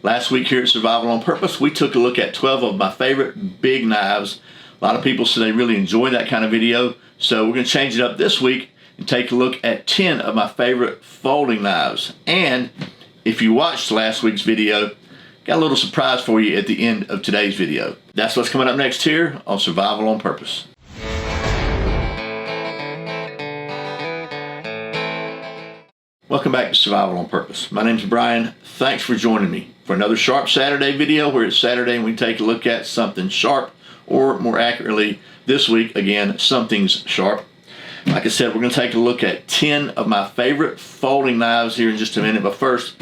Last week here at Survival on Purpose, we took a look at 12 of my favorite big knives. A lot of people said they really enjoy that kind of video, so we're going to change it up this week and take a look at 10 of my favorite folding knives. And if you watched last week's video, got a little surprise for you at the end of today's video. That's what's coming up next here on Survival on Purpose. Welcome back to Survival on Purpose. My name's Brian. Thanks for joining me for another Sharp Saturday video where it's Saturday and we take a look at something sharp, or more accurately, this week, again, something's sharp. Like I said, we're going to take a look at 10 of my favorite folding knives here in just a minute. But first,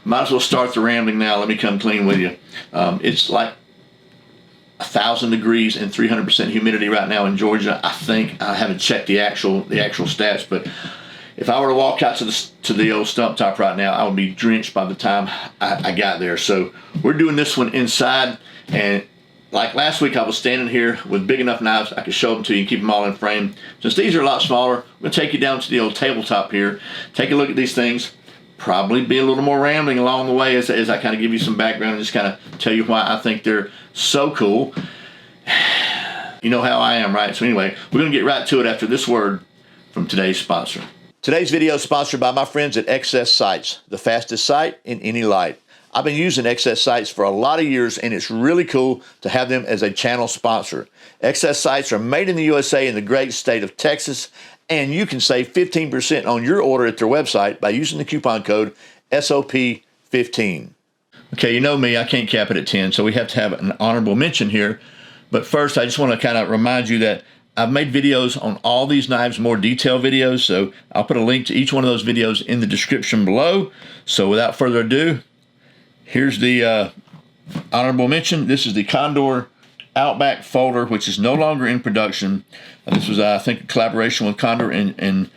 might as well start the rambling now. Let me come clean with you. It's like 1,000 degrees and 300% humidity right now in Georgia. I think I haven't checked the actual stats, but if I were to walk out to the old stump top right now, I would be drenched by the time I got there. So we're doing this one inside, and like last week, I was standing here with big enough knives I could show them to you and keep them all in frame. Since these are a lot smaller, I'm going to take you down to the old tabletop here, take a look at these things, probably be a little more rambling along the way as I kind of give you some background and just kind of tell you why I think they're so cool. You know how I am, right? So anyway, we're going to get right to it after this word from today's sponsor. Today's video is sponsored by my friends at XS Sights, the fastest sight in any light. I've been using XS Sights for a lot of years, and it's really cool to have them as a channel sponsor. XS Sights are made in the USA in the great state of Texas, and you can save 15% on your order at their website by using the coupon code SOP15. Okay, you know me, I can't cap it at 10, so we have to have an honorable mention here. But first, I just want to kind of remind you that I've made videos on all these knives, more detailed videos, so I'll put a link to each one of those videos in the description below. So without further ado, here's the honorable mention. This is the Condor Outback folder, which is no longer in production. This was, I think, a collaboration with Condor and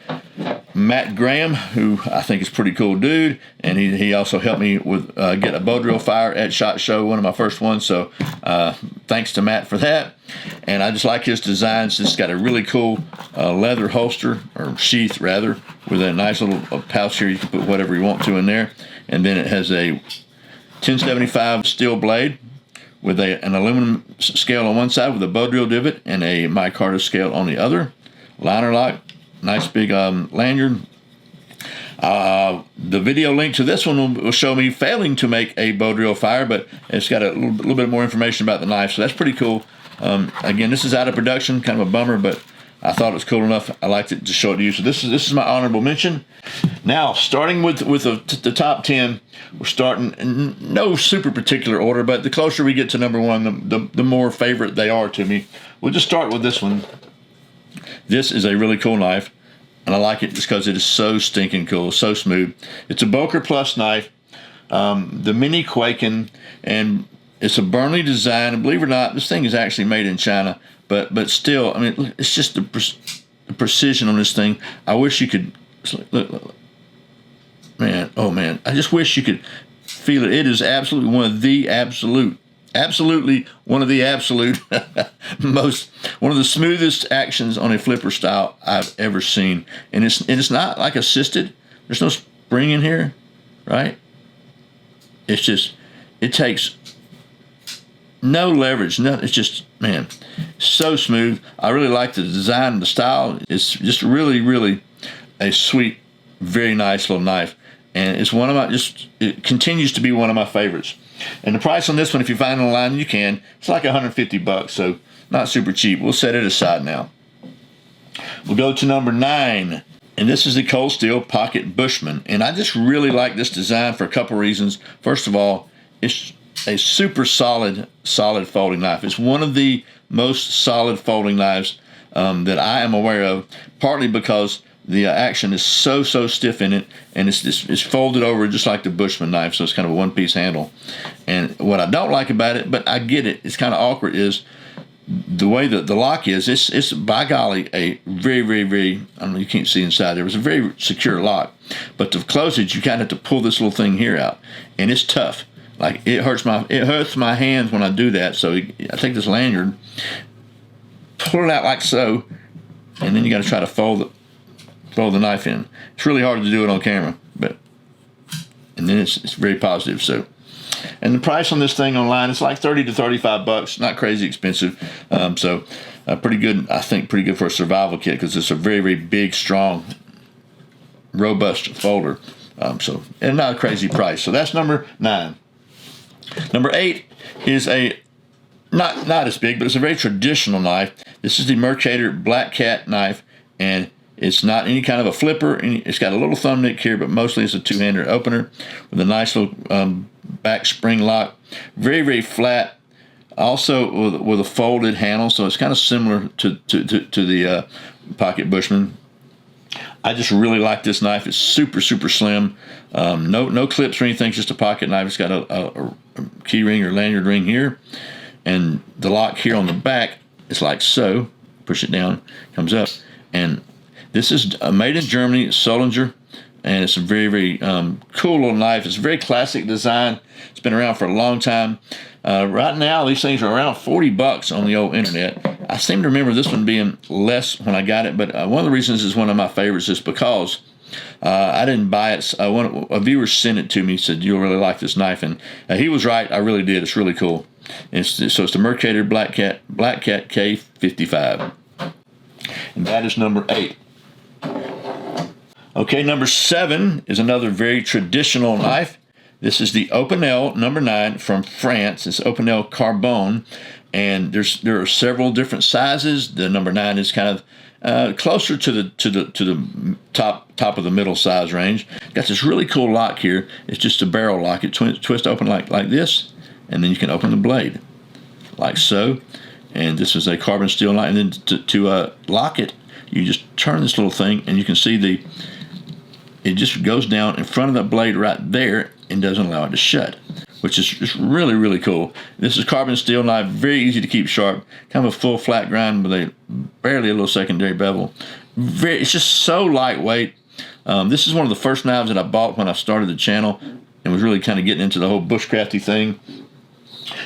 Matt Graham, who I think is a pretty cool dude, and he also helped me with get a bow drill fire at SHOT Show, one of my first ones, so thanks to Matt for that. And I just like his designs. It's got a really cool leather holster, or sheath rather, with a nice little pouch here. You can put whatever you want to in there, and then it has a 1075 steel blade with an aluminum scale on one side with a bow drill divot and a micarta scale on the other. Liner lock, nice big lanyard. The video link to this one will show me failing to make a bow drill fire, but it's got a little bit more information about the knife, so that's pretty cool. Again, this is out of production, kind of a bummer, but I thought it was cool enough. I liked it to show it to you. So this is my honorable mention. Now, starting with the top 10, we're starting in no super particular order, but the closer we get to number one, the more favorite they are to me. We'll just start with this one. This is a really cool knife, and I like it just because it is so stinking cool, so smooth. It's a Boker Plus knife, the mini Kwaiken, and it's a Burnley design. And believe it or not, this thing is actually made in China. But still, I mean, it's just the precision on this thing. I wish you could, look, man, oh man, I just wish you could feel it. It is absolutely one of the absolute one of the smoothest actions on a flipper style I've ever seen. And it's not like assisted. There's no spring in here, right? It's just, it takes no leverage, it's just, man, so smooth. I really like the design and the style. It's just really, really a sweet, very nice little knife. And it's one of my, it continues to be one of my favorites. And the price on this one, if you find it online, you can. It's like $150, so not super cheap. We'll set it aside now. We'll go to number 9. And this is the Cold Steel Pocket Bushman. And I just really like this design for a couple reasons. First of all, it's a super solid folding knife. It's one of the most solid folding knives that I am aware of, partly because the action is so stiff in it, and it's folded over just like the Bushman knife, so it's kind of a one-piece handle. And what I don't like about it, but I get it, it's kind of awkward, is the way that the lock is. It's by golly a very, I don't know, you can't see inside there. It's a very secure lock, but to close it, you kind of have to pull this little thing here out, and it's tough. Like, it hurts my hands when I do that. So I take this lanyard, pull it out like so, and then you got to try to fold the knife in. It's really hard to do it on camera, and then it's very positive. So And the price on this thing online is like 30 to 35 bucks, not crazy expensive. So pretty good, I think pretty good for a survival kit because it's a very, very big, strong, robust folder. And not a crazy price. So that's number 9. Number 8 is a not as big, but it's a very traditional knife. This is the Mercator Black Cat knife, and it's not any kind of a flipper. It's got a little thumb nick here, but mostly it's a two-hander opener with a nice little back spring lock. Very, very flat. Also with a folded handle, so it's kind of similar to the Pocket Bushman. I just really like this knife. It's super, super slim. No clips or anything. It's just a pocket knife. It's got a key ring or lanyard ring here, and the lock here on the back is like so. Push it down, comes up, and this is made in Germany, Solinger, and it's a very, very cool little knife. It's a very classic design. It's been around for a long time. Right now, these things are around 40 bucks on the old internet. I seem to remember this one being less when I got it, but one of the reasons it's one of my favorites is because I didn't buy it. A viewer sent it to me, said, "You'll really like this knife," and he was right. I really did. It's really cool. So it's the Mercator Black Cat K55, and that is number 8. Okay, number 7 is another very traditional knife. This is the Opinel number 9 from France. It's Opinel Carbone, and there are several different sizes. The number 9 is kind of closer to the top of the middle size range. Got this really cool lock here. It's just a barrel lock. It twists open like this, and then you can open the blade like so. And this is a carbon steel knife. And then to lock it, you just turn this little thing, and you can see it just goes down in front of the blade right there and doesn't allow it to shut, which is just really, really cool. This is carbon steel knife, very easy to keep sharp, kind of a full flat grind with barely a little secondary bevel. It's just so lightweight. This is one of the first knives that I bought when I started the channel and was really kind of getting into the whole bushcrafty thing.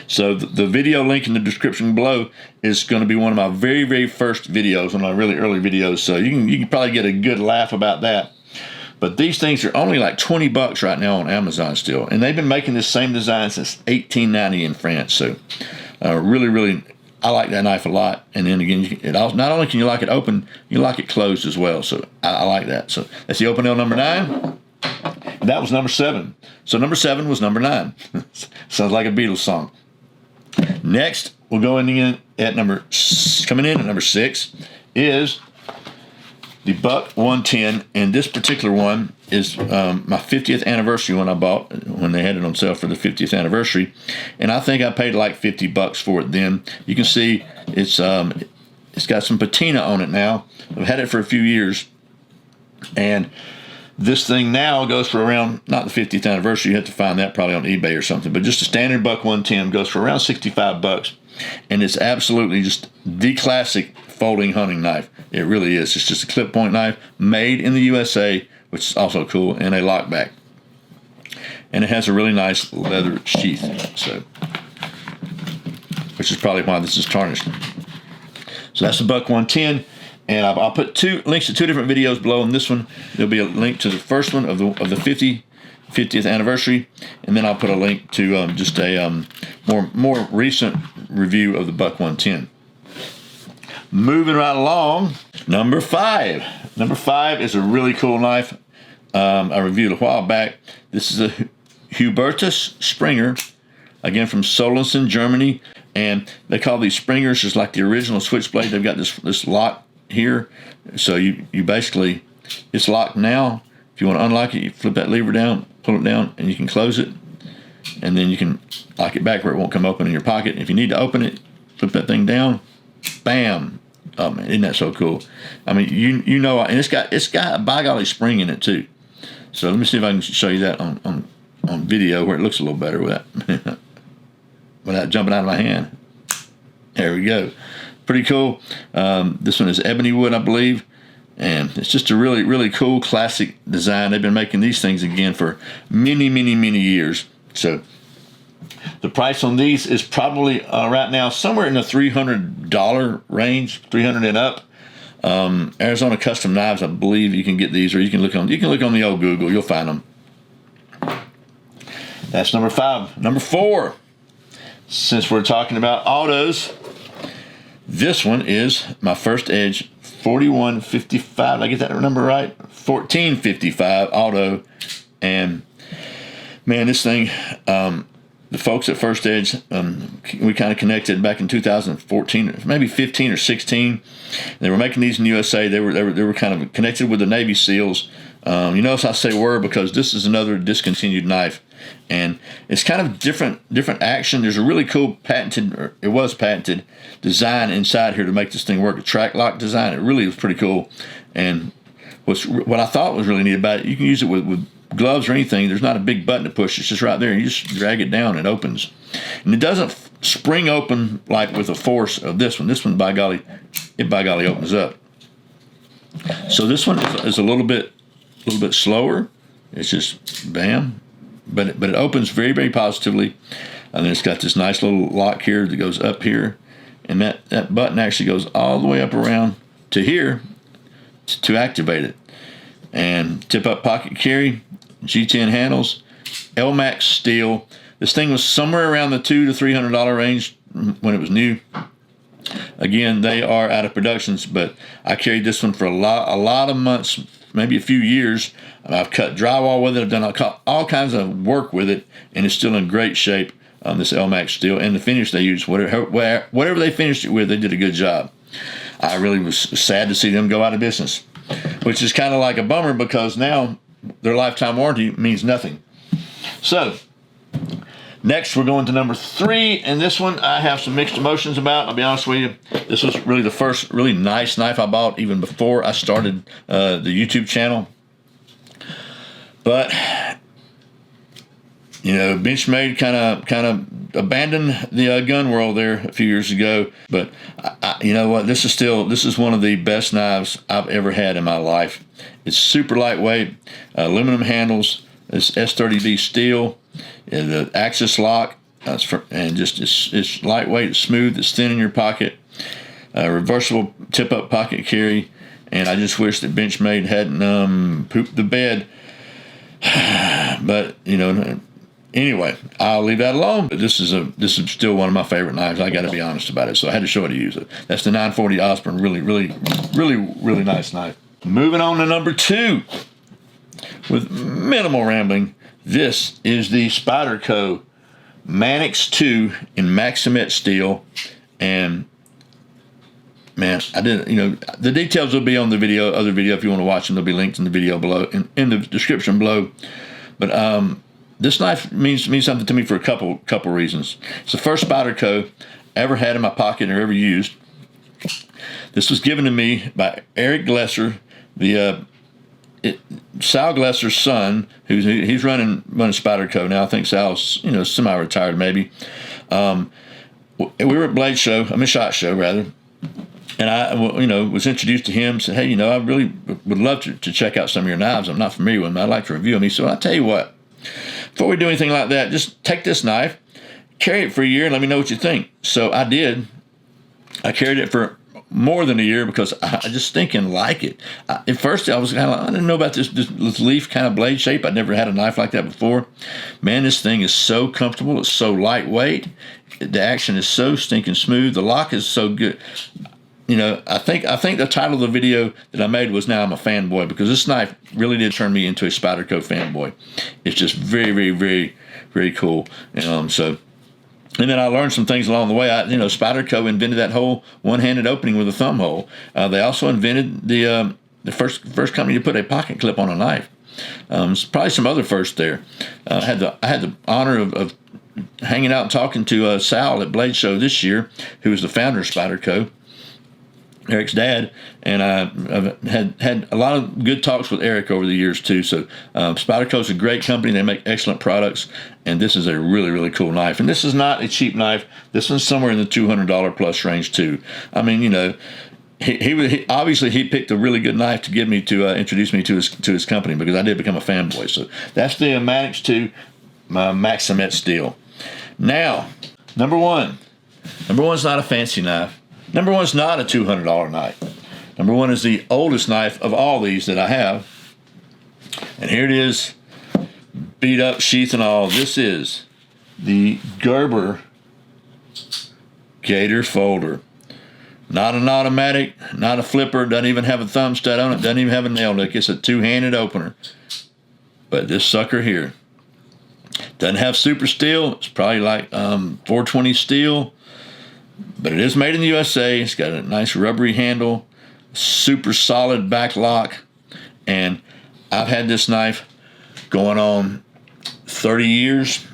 So the video link in the description below is going to be one of my very, very first videos, one of my really early videos. So you can probably get a good laugh about that. But these things are only like 20 bucks right now on Amazon still. And they've been making this same design since 1890 in France. So really, really, I like that knife a lot. And then again, not only can you lock it open, you lock it closed as well. So I like that. So that's the Opinel number 9. And that was number 7. So number 7 was number 9. Sounds like a Beatles song. Next, we'll go in at number 6 is the Buck 110, and this particular one is my 50th anniversary one I bought when they had it on sale for the 50th anniversary, and I think I paid like 50 bucks for it then. You can see it's got some patina on it now. I've had it for a few years, and this thing now goes for around, not the 50th anniversary, you have to find that probably on eBay or something, but just a standard Buck 110 goes for around 65 bucks, and it's absolutely just the classic folding hunting knife. It really is. It's just a clip point knife made in the USA, which is also cool, and a lockback. And it has a really nice leather sheath, so which is probably why this is tarnished. So that's the Buck 110, and I'll put links to 2 different videos below. On this one, there'll be a link to the first one of the 50th anniversary, and then I'll put a link to just a more recent review of the Buck 110. Moving right along, number 5. Number 5 is a really cool knife. I reviewed a while back. This is a Hubertus Springer, again from Solingen, Germany, and they call these Springers just like the original switchblade. They've got this lock here, so you basically, it's locked now. If you want to unlock it, you flip that lever down, pull it down, and you can close it, and then you can lock it back where it won't come open in your pocket. If you need to open it, flip that thing down, bam. Oh man, isn't that so cool? I mean, you know, and it's got a by golly spring in it too. So let me see if I can show you that on video where it looks a little better without jumping out of my hand. There we go. Pretty cool. This one is ebony wood, I believe, and it's just a really, really cool classic design. They've been making these things again for many, many, many years. So the price on these is probably right now somewhere in the $300 range, 300 and up. Arizona Custom Knives, I believe you can get these, or you can look on the old Google. You'll find them. That's number 5. Number 4, since we're talking about autos, this one is my First Edge 4155. Did I get that number right? 1455 auto. And man, this thing, the folks at First Edge, we kind of connected back in 2014, maybe 15 or 16. They were making these in the USA. They were kind of connected with the Navy SEALs. You notice I say were because this is another discontinued knife, and it's kind of different action. There's a really cool patented design inside here to make this thing work. A track lock design. It really was pretty cool. And what I thought was really neat about it, you can use it with gloves or anything. There's not a big button to push. It's just right there. You just drag it down and it opens. And it doesn't spring open like with the force of this one. This one, by golly, opens up. So this one is a little bit slower. It's just bam, but it opens very, very positively. And then it's got this nice little lock here that goes up here, and that button actually goes all the way up around to here to activate it. And tip-up pocket carry, G10 handles, LMAX steel. This thing was somewhere around the $200 to $300 range when it was new. Again, they are out of productions, but I carried this one for a lot of months, maybe a few years. I've cut drywall with it. I've done all kinds of work with it, and it's still in great shape. This LMAX steel, and the finish they used, whatever they finished it with, they did a good job. I really was sad to see them go out of business, which is kind of like a bummer because now their lifetime warranty means nothing. So next we're going to number 3, and this one I have some mixed emotions about. I'll be honest with you. This was really the first really nice knife I bought even before I started the YouTube channel. But you know, Benchmade kind of abandoned the gun world there a few years ago. But you know what? This is one of the best knives I've ever had in my life. It's super lightweight, aluminum handles. It's S30B steel, and the axis lock, and just it's lightweight, it's smooth, it's thin in your pocket. Reversible tip-up pocket carry, and I just wish that Benchmade hadn't pooped the bed. But you know. Anyway, I'll leave that alone. But this is still one of my favorite knives. I got to be honest about it. So I had to show it to use it. That's the 940 Osborne. Really nice knife. Moving on to number 2, with minimal rambling. This is the Spyderco Manix 2 in Maxamet steel, and man, I didn't. You know, the details will be on the other video if you want to watch them. They'll be linked in the video below, in the description below. But this knife means something to me for a couple reasons. It's the first Spyderco I ever had in my pocket or ever used. This was given to me by Eric Glesser, Sal Glesser's son, he's running Spyderco now. I think Sal's semi-retired maybe. We were at Blade Show, SHOT Show rather, and I was introduced to him. Said, hey, I really would love to check out some of your knives. I'm not familiar with them. I'd like to review them. He said, I'll tell you what. Before we do anything like that, just take this knife, carry it for a year, and let me know what you think. So I did. I carried it for more than a year because I just think and like it. At first, I was kind of like, I didn't know about this leaf kind of blade shape. I'd never had a knife like that before. Man, this thing is so comfortable. It's so lightweight. The action is so stinking smooth. The lock is so good. I think the title of the video that I made was Now I'm a Fanboy, because this knife really did turn me into a Spyderco fanboy. It's just very, very, very, very cool. And then I learned some things along the way. Spyderco invented that whole one-handed opening with a thumb hole. They also invented the first company to put a pocket clip on a knife. Probably some other firsts there. I had the honor of hanging out and talking to Sal at Blade Show this year, who was the founder of Spyderco, Eric's dad, and I've had a lot of good talks with Eric over the years too. So Spyderco is a great company. They make excellent products, and this is a really, really cool knife. And this is not a cheap knife. This one's somewhere in the $200 plus range too. I mean, he obviously he picked a really good knife to give me to introduce me to his company, because I did become a fanboy. So that's the Manix 2 Maxamet steel. Now, number one. Number one's not a fancy knife. Number one's not a $200 knife. Number one is the oldest knife of all these that I have. And here it is, beat up sheath and all. This is the Gerber Gator folder. Not an automatic, not a flipper, doesn't even have a thumb stud on it, doesn't even have a nail nick. It's a two-handed opener. But this sucker here doesn't have super steel. It's probably like 420 steel, but it is made in the USA. It's got a nice rubbery handle, super solid back lock, and I've had this knife going on 30 years.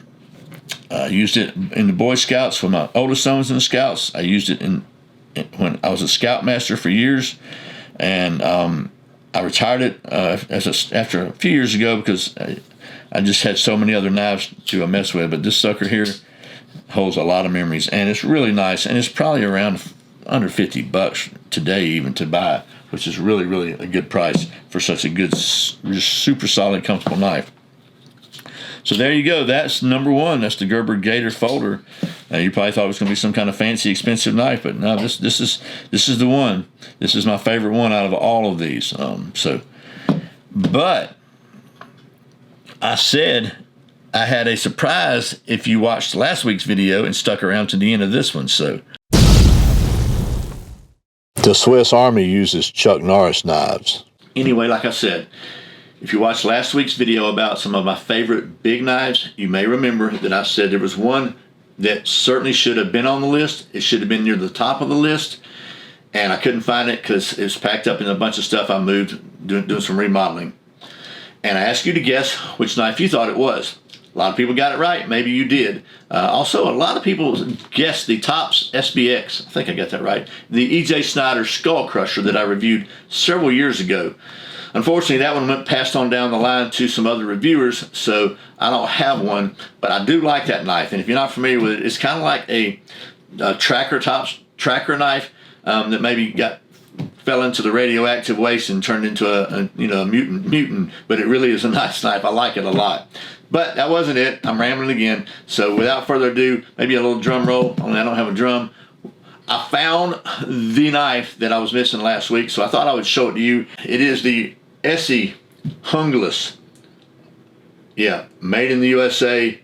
I used it in the Boy Scouts when my oldest son was in the Scouts. I used it when I was a Scoutmaster for years, and I retired it after a few years ago because I just had so many other knives to mess with. But this sucker here holds a lot of memories, and it's really nice, and it's probably around under $50 today even to buy, which is really, really a good price for such a good, just super solid, comfortable knife. So there you go. That's number one. That's the Gerber Gator folder. You probably thought it was going to be some kind of fancy, expensive knife, but no. This is the one. This is my favorite one out of all of these. But I said I had a surprise if you watched last week's video and stuck around to the end of this one. So the Swiss Army uses Chuck Norris knives. Anyway, like I said, if you watched last week's video about some of my favorite big knives, you may remember that I said there was one that certainly should have been on the list. It should have been near the top of the list, and I couldn't find it because it was packed up in a bunch of stuff I moved doing some remodeling. And I asked you to guess which knife you thought it was. A lot of people got it right. Maybe you did. Also, a lot of people guessed the Tops SBX. I think I got that right. The E.J. Snyder Skull Crusher that I reviewed several years ago. Unfortunately, that one went passed on down the line to some other reviewers, so I don't have one, but I do like that knife. And if you're not familiar with it, it's kind of like a Tops tracker knife that maybe fell into the radioactive waste and turned into a mutant, but it really is a nice knife. I like it a lot. But that wasn't it. I'm rambling again. So without further ado, maybe a little drum roll, only I don't have a drum. I found the knife that I was missing last week, so I thought I would show it to you. It is the ESEE Junglas. Yeah, made in the USA.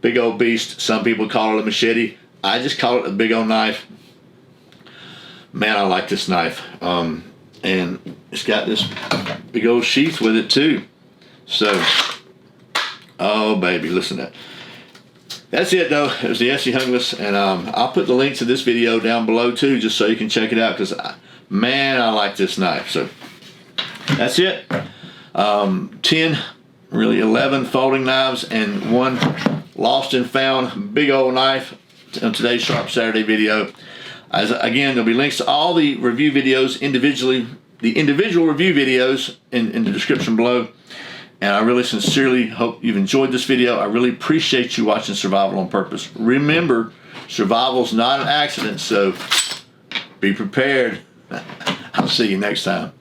Big old beast. Some people call it a machete. I just call it a big old knife. Man, I like this knife. And it's got this big old sheath with it too. So, oh baby, listen to that. That's it though. It was the ESEE Junglas, and I'll put the link to this video down below too, just so you can check it out, because man, I like this knife. So that's it. 10, really 11 folding knives and one lost and found big old knife on today's Sharp Saturday video. Again, there'll be links to all the review videos individually, the individual review videos in the description below. And I really sincerely hope you've enjoyed this video. I really appreciate you watching Survival on Purpose. Remember, survival's not an accident, so be prepared. I'll see you next time.